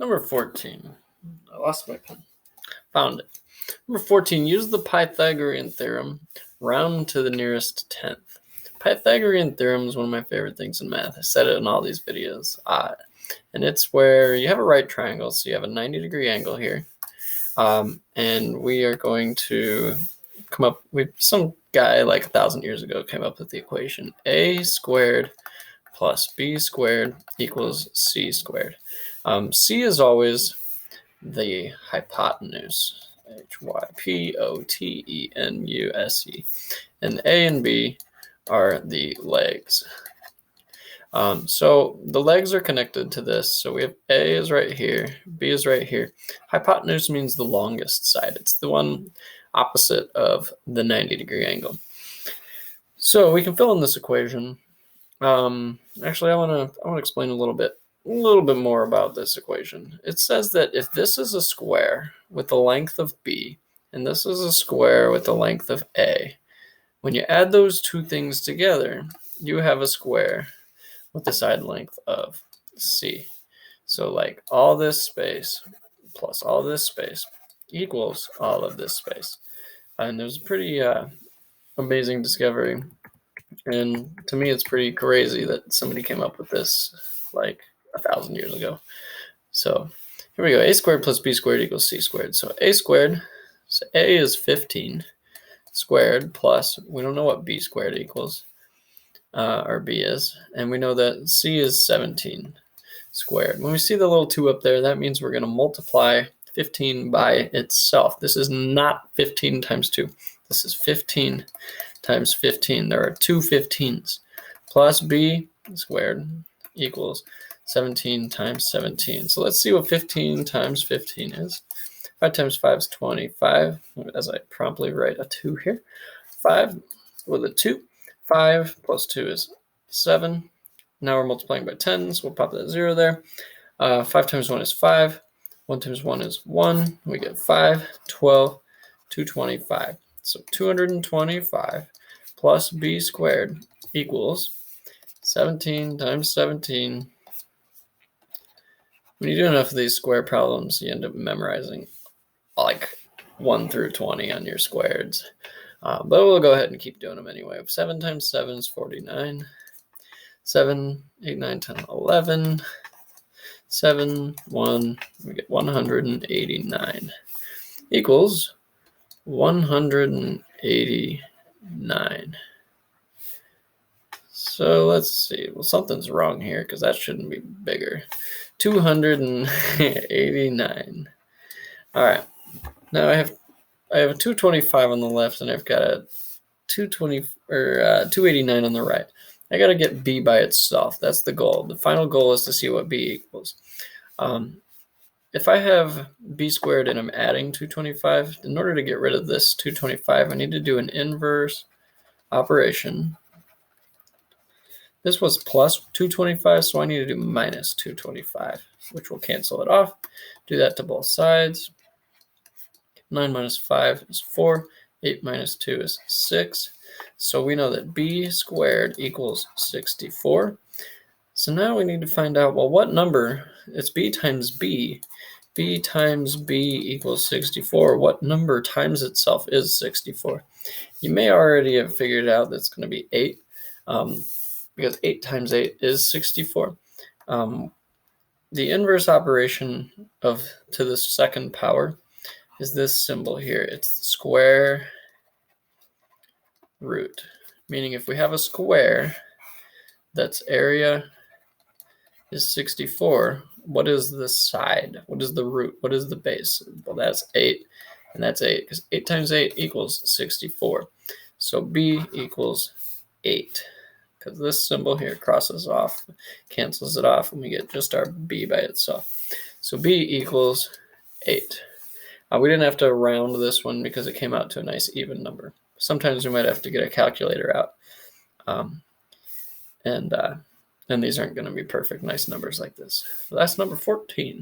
Number 14. I lost my pen. Found it. Number 14. Use the Pythagorean theorem. Round to the nearest tenth. Pythagorean theorem is one of my favorite things in math. I said it in all these videos. And it's where you have a right triangle, so you have a 90-degree angle here. And we are going to come up with some guy like 1,000 years ago came up with the equation a squared plus b squared equals c squared. C is always the hypotenuse, hypotenuse, and a and b are the legs. So the legs are connected to this. So we have A is right here, B is right here. Hypotenuse means the longest side. It's the one opposite of the 90-degree angle. So we can fill in this equation. Actually, I want to explain a little bit more about this equation. It says that if this is a square with the length of B, and this is a square with the length of A, when you add those two things together, you have a square with the side length of C. So like all this space plus all this space equals all of this space. And there's a pretty amazing discovery. And to me, it's pretty crazy that somebody came up with this like 1,000 years ago. So here we go. A squared plus B squared equals C squared. So A squared, so A is 15 squared plus, we don't know what B squared equals. Or B is, and we know that C is 17 squared. When we see the little 2 up there, that means we're going to multiply 15 by itself. This is not 15 times 2. This is 15 times 15. There are 2 15s. Plus B squared equals 17 times 17. So let's see what 15 times 15 is. 5 times 5 is 25, as I promptly write a 2 here. 5 with a 2. 5 plus 2 is 7. Now we're multiplying by 10, so we'll pop that 0 there. 5 times 1 is 5. 1 times 1 is 1. We get 5, 12, 225. So 225 plus b squared equals 17 times 17. When you do enough of these square problems, you end up memorizing like 1 through 20 on your squareds. But we'll go ahead and keep doing them anyway. 7 times 7 is 49. 7, 8, 9, 10, 11. 7, 1, we get 189. Equals 189. So let's see. Well, something's wrong here because that shouldn't be bigger. 289. All right. Now I have a 225 on the left, and I've got a 289 on the right. I got to get b by itself. That's the goal. The final goal is to see what b equals. If I have b squared and I'm adding 225, in order to get rid of this 225, I need to do an inverse operation. This was plus 225, so I need to do minus 225, which will cancel it off. Do that to both sides. 9 minus 5 is 4. 8 minus 2 is 6. So we know that b squared equals 64. So now we need to find out, well, what number? It's b times b. B times b equals 64. What number times itself is 64? You may already have figured out that's going to be 8, because 8 times 8 is 64. The inverse operation to the second power is this symbol here. It's the square root, meaning if we have a square that's area is 64, what is the side? What is the root? What is the base? Well, that's 8, and that's 8, because 8 times 8 equals 64. So b equals 8, because this symbol here crosses off, cancels it off, and we get just our b by itself. So b equals 8. We didn't have to round this one because it came out to a nice even number. Sometimes we might have to get a calculator out. And these aren't going to be perfect, nice numbers like this. So that's number 14.